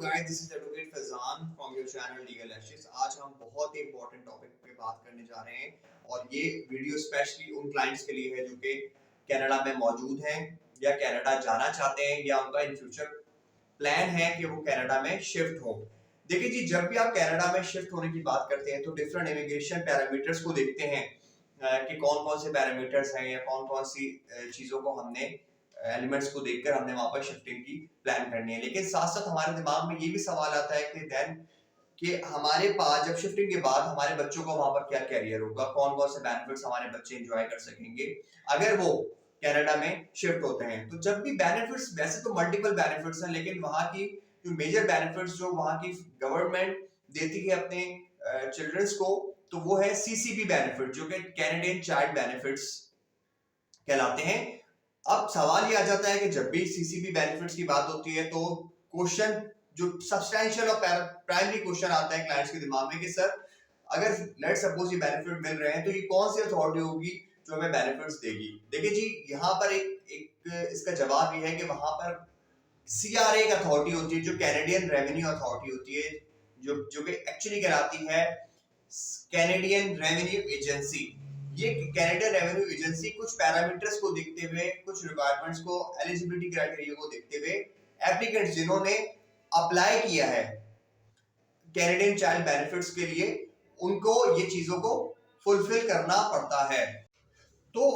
guys, this is Advocate Fazan from your channel Legal Ashes। आज हम बहुत ही important topic पे बात करने जा रहे हैं और ये वीडियो स्पेशली उन क्लाइंट्स के लिए है जो कि कनाडा में मौजूद हैं या कनाडा जाना चाहते हैं या उनका इन फ्यूचर प्लान है कि वो कनाडा में शिफ्ट हो। देखिए जी, जब भी आप कनाडा में शिफ्ट होने की बात करते हैं तो डिफरेंट इमिग्रेशन पैरामीटर्स को देखते हैं कि कौन कौन से पैरामीटर्स हैं या कौन कौन सी चीज़ों को हमने एलिमेंट्स को देखकर हमने वहां पर शिफ्टिंग की प्लान करनी है। लेकिन साथ साथ हमारे दिमाग में ये भी सवाल आता है कि देन कि हमारे पास जब शिफ्टिंग के बाद हमारे बच्चों को वहां पर क्या कैरियर होगा, कौन कौन से बेनिफिट्स हमारे बच्चे एंजॉय कर सकेंगे अगर वो कनाडा में शिफ्ट होते हैं। तो जब भी बेनिफिट्स, वैसे तो मल्टीपल बेनिफिट्स हैं, लेकिन वहां की जो मेजर बेनिफिट्स जो वहां की गवर्नमेंट देती है अपने चिल्ड्रंस को, तो वो है सीसीबी बेनिफिट जो कि कैनेडियन चाइल्ड बेनिफिट्स कहलाते हैं। अब सवाल ये आ जाता है कि जब भी सीसीबी बेनिफिट्स की बात होती है तो क्वेश्चन जो सब्सटेंशियल और प्राइमरी क्वेश्चन आता है क्लाइंट्स के दिमाग में कि सर अगर लेट सपोज ये बेनिफिट मिल रहे हैं तो ये कौन सी अथॉरिटी होगी जो हमें बेनिफिट्स देगी। देखिए जी, यहाँ पर एक इसका जवाब ये है कि वहां पर सीआरए एक अथॉरिटी होती है जो कैनेडियन रेवेन्यू अथॉरिटी होती है, जो कि एक्चुअली कहलाती है कैनेडियन रेवेन्यू एजेंसी। ये कैनेडियन रेवेन्यू एजेंसी कुछ पैरामीटर्स को देखते हुए, कुछ रिक्वायरमेंट्स को, एलिजिबिलिटी क्राइटेरिया को देखते हुए एप्लीकेंट्स जिन्होंने अप्लाई किया है कैनेडियन चाइल्ड बेनिफिट्स के लिए, उनको ये चीजों को फुलफिल करना पड़ता है। तो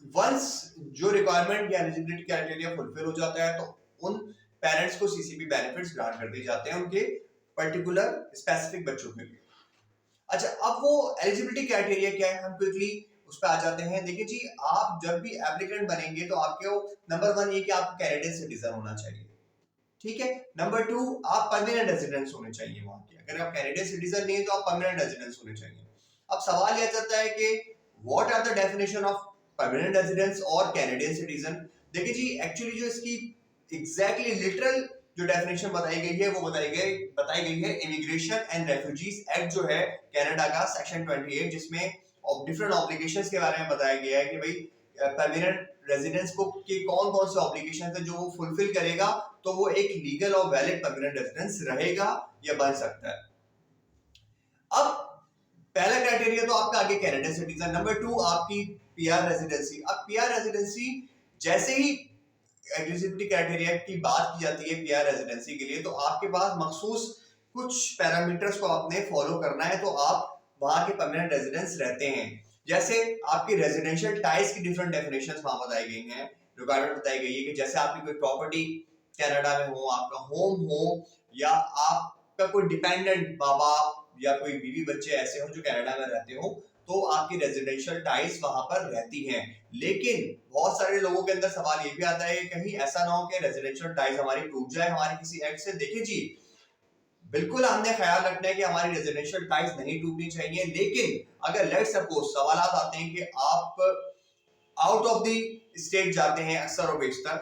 वंस जो रिक्वायरमेंट या एलिजिबिलिटी क्राइटेरिया फुलफिल हो जाता है तो उन पेरेंट्स को सीसीबी बेनिफिट्स ग्रांट कर दिए जाते हैं उनके पर्टिकुलर स्पेसिफिक बच्चों के लिए। अच्छा, अब वो एलिजिबिलिटी क्राइटेरिया क्या है, हम क्विकली उस पर आ जाते हैं। देखिए जी, आप जब भी एप्लीकेंट बनेंगे तो आपके नंबर 1 ये कि आप कैनेडियन सिटीजन होना चाहिए, ठीक है। नंबर 2, आप परमानेंट रेजिडेंस होने चाहिए वहां के। अगर आप कैनेडियन सिटीजन नहीं है तो आप परमानेंट रेजिडेंस होने चाहिए। अब सवाल यह आता है कि what are the definition of permanent residence और कैनेडियन सिटीजन। देखिए जी, एक्चुअली जो इसकी एग्जैक्टली लिटरल जो डेफिनेशन बताई गई है वो बताई गई है इमिग्रेशन एंड रेफ्यूजीज एक्ट जो है कनाडा का सेक्शन 28, जिसमें डिफरेंट ऑब्लिगेशंस के बारे में बताया गया है कि भाई परमानेंट रेजिडेंस को के कौन कौन से ऑब्लिगेशंस है जो वो फुलफिल करेगा तो वो एक लीगल और वैलिड परमानेंट रेजिडेंस रहेगा या बन सकता है। अब पहला क्राइटेरिया तो आपका आगे कैनेडियन सिटीजन। नंबर 2 आपकी पीआर रेजिडेंसी। अब पीआर रेजिडेंसी जैसे ही एलिजिबिलिटी क्राइटेरिया की बात की जाती है पीआर रेजिडेंसी के लिए, तो आपके पास मखसूस कुछ पैरामीटर्स को आपने फॉलो करना है तो आप वहां के परमानेंट रेजिडेंस रहते हैं। जैसे आपकी रेजिडेंशियल टाइज की डिफरेंट डेफिनेशंस वहां बताई गई हैं, रिक्वायरमेंट बताई गई है कि जैसे आपकी कोई प्रॉपर्टी कनाडा में हो, आपका होम हो, या आपका कोई डिपेंडेंट बाबा या कोई बीवी बच्चे ऐसे हो जो कनाडा में रहते हो, तो आपकी रेजिडेंशियल टाइज वहां पर रहती हैं। लेकिन बहुत सारे लोगों के अंदर सवाल ये भी आता है कि कहीं ऐसा ना हो कि रेजिडेंशियल टाइज हमारी टूट जाए हमारे किसी एक्ट से। देखिए जी, बिल्कुल हमने ख्याल रखना है कि हमारी रेजिडेंशियल टाइज नहीं टूटनी चाहिए, लेकिन अगर लेट सपोज सवाल आते हैं कि आप आउट ऑफ द स्टेट जाते हैं अक्सर और बेशतर,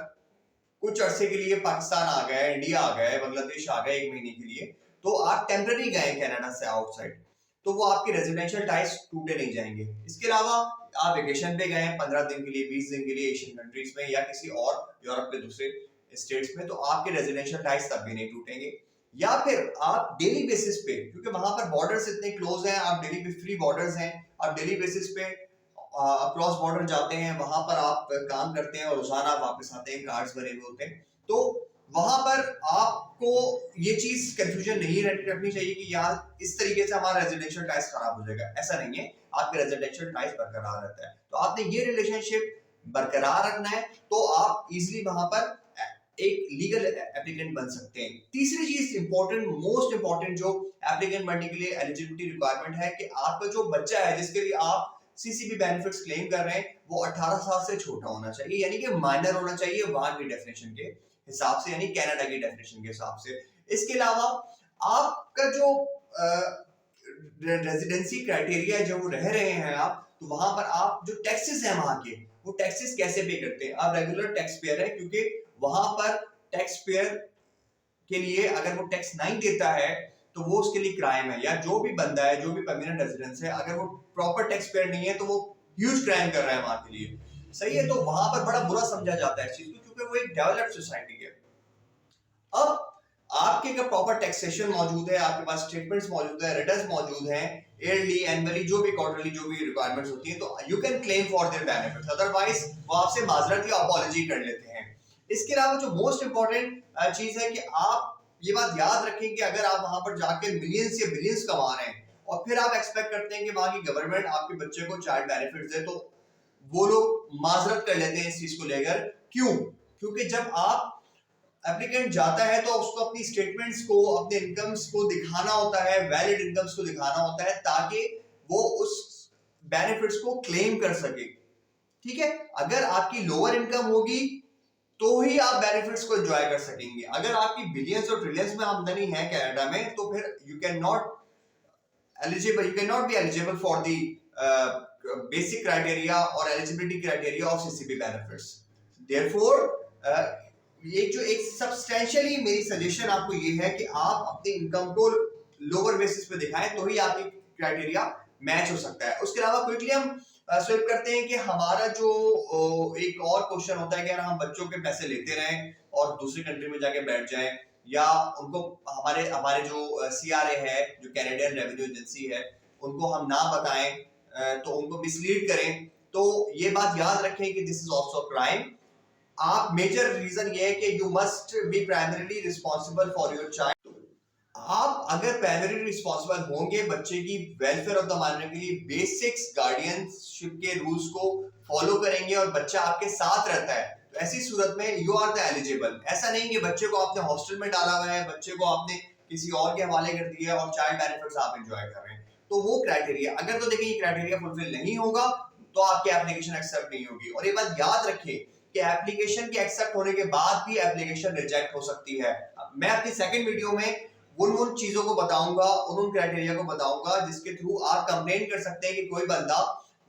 कुछ अरसे के लिए पाकिस्तान आ गए, इंडिया आ गए, बांग्लादेश आ गए 1 महीने के लिए, तो आप टेम्पररी गए कनाडा से आउटसाइड, तो वो आपकी रेजिडेंशियल टाइज टूटे नहीं जाएंगे। इसके अलावा आप वेकेशन पे गए 15 दिन के लिए, 20 दिन के लिए एशियन कंट्रीज में या किसी और यूरोप के दूसरे स्टेट्स में, तो आपके रेजिडेंशियल टाइज तब भी नहीं टूटेंगे। या फिर आप डेली बेसिस पे, क्योंकि वहां पर बॉर्डर्स इतने क्लोज हैं, आप डेली पे फ्री बॉर्डर्स हैं, आप डेली बेसिस पे क्रॉस बॉर्डर जाते हैं, वहां पर आप काम करते हैं और रोजाना वापस आते हैं, कार्ड्स भरे हुए होते हैं, तो वहां पर आपको ये चीज कंफ्यूजन नहीं रखनी चाहिए कि यार इस तरीके से हमारा रेजिडेंशियल टाइज खराब हो जाएगा। ऐसा नहीं है, आपका रेजिडेंशियल टाइज बरकरार रहता है। तो आपने ये रिलेशनशिप बरकरार रखना है तो आप इजीली वहां पर एक लीगल एप्लीकेंट बन सकते हैं। तीसरी चीज इंपॉर्टेंट, मोस्ट इंपॉर्टेंट जो एप्लीकेंट बनने के लिए एलिजिबिलिटी रिक्वायरमेंट है कि आपका जो बच्चा है जिसके लिए आप सीसीबी बेनिफिट्स क्लेम कर रहे हैं वो 18 साल से छोटा होना चाहिए, यानी कि माइनर होना चाहिए वहां की डेफिनेशन के हिसाब से, यानी कनाडा की डेफिनेशन के हिसाब से। इसके अलावा आपका जो रेजिडेंसी क्राइटेरिया जो रह रहे हैं आप, तो वहां पर आप जो टैक्सेस हैं वहां के, वो टैक्सेस कैसे पे करते हैं। आप रेगुलर टैक्स पेयर है, क्योंकि वहां पर टैक्स पेयर के लिए अगर वो टैक्स नहीं देता है तो वो उसके लिए क्राइम है, या जो भी बंदा है, जो भी परमानेंट रेजिडेंस है, अगर वो प्रॉपर टैक्स पेयर नहीं है तो वो ह्यूज क्राइम कर रहा है वहां के लिए, सही है। तो वहां पर बड़ा बुरा समझा जाता है इस चीज को, क्योंकि वो एक डेवलप्ड सोसाइटी है। अब आपके का प्रॉपर टैक्सेशन मौजूद है, आपके पास स्टेटमेंट्स मौजूद है, रिटर्न्स मौजूद हैं, ईयरली, एनुअली, जो भी क्वार्टरली जो भी रिक्वायरमेंट्स होती हैं, तो you can claim for their benefits. Otherwise वो आपसे माजरत या अपॉलजी कर लेते हैं। इसके अलावा जो मोस्ट इंपॉर्टेंट चीज है कि आप ये बात याद रखें कि अगर आप वहां पर जाकर मिलियंस या बिलियंस कमा रहे हैं और फिर आप एक्सपेक्ट करते हैं कि वहां की गवर्नमेंट आपके बच्चे को चाइल्ड बेनिफिट दे, तो वो लोग माजरत कर लेते हैं इस चीज को लेकर। क्यों? क्योंकि जब आप एप्लीकेंट जाता है तो उसको अपनी स्टेटमेंट्स को, अपने इनकम्स को दिखाना होता है, वैलिड इनकम्स को दिखाना होता है, ताकि वो उस बेनिफिट्स को क्लेम कर सके। ठीक है, अगर आपकी लोअर इनकम होगी तो ही आप बेनिफिट्स को एंजॉय कर सकेंगे। अगर आपकी बिलियंस और ट्रिलियंस में आमदनी है कनाडा में, तो फिर you can not be eligible for the basic criteria और eligibility criteria of CCP benefits. Therefore ये जो एक सब्सटेंशियली मेरी सजेशन आपको ये है कि आप अपने इनकम को लोअर बेसिस पे दिखाएं, तो ही आपकी क्राइटेरिया मैच हो सकता है। उसके अलावा क्विकली हम स्विप करते हैं कि हमारा जो एक और क्वेश्चन होता है कि अगर हम बच्चों के पैसे लेते रहें और दूसरी कंट्री में जाके बैठ जाएं, या उनको हमारे हमारे जो सीआरए है, जो कैनेडियन रेवेन्यू एजेंसी है, उनको हम ना बताएं, तो उनको मिसलीड करें, तो ये बात याद रखें कि दिस इज ऑल्सो क्राइम। आप मेजर रीजन ये है कि you must be primarily responsible for your child. आप अगर प्राइमरी रिस्पॉन्सिबल होंगे बच्चे की वेलफेयर ऑफ द माइनर के लिए, बेसिक्स गार्डियनशिप के रूल्स को फॉलो करेंगे और बच्चा आपके साथ रहता है, तो ऐसी सूरत में यू आर द एलिजिबल। ऐसा नहीं कि बच्चे को आपने हॉस्टल में डाला हुआ है, बच्चे को आपने किसी और के हवाले कर दिया और चाइल्ड बेनिफिट्स आप एंजॉय कर रहे हैं, तो वो क्राइटेरिया अगर, तो देखिए, ये क्राइटेरिया फुलफिल नहीं होगा तो आपकी एप्लीकेशन एक्सेप्ट नहीं होगी। और ये बात याद रखें कि एप्लीकेशन के एक्सेप्ट होने के बाद भी एप्लीकेशन रिजेक्ट हो सकती है। मैं अपनी सेकंड वीडियो में उन चीजों को बताऊंगा, उन क्राइटेरिया को बताऊंगा जिसके थ्रू आप कंप्लेन कर सकते हैं कि कोई बंदा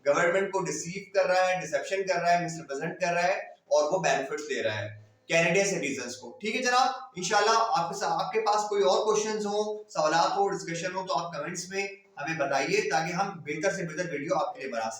गवर्नमेंट को डिसीव कर रहा है, डिसेप्शन कर रहा है, मिसरिप्रेजेंट कर रहा है और वो बेनिफिट्स दे रहा है कैनेडियन सिटीजंस को। ठीक है जनाब, इंशाल्लाह आपके पास कोई और क्वेश्चंस हो, सवालात हो, डिस्कशन हो, तो आप कमेंट्स में हमें बताइए ताकि हम बेहतर से बेहतर वीडियो आपके लिए बना सकें।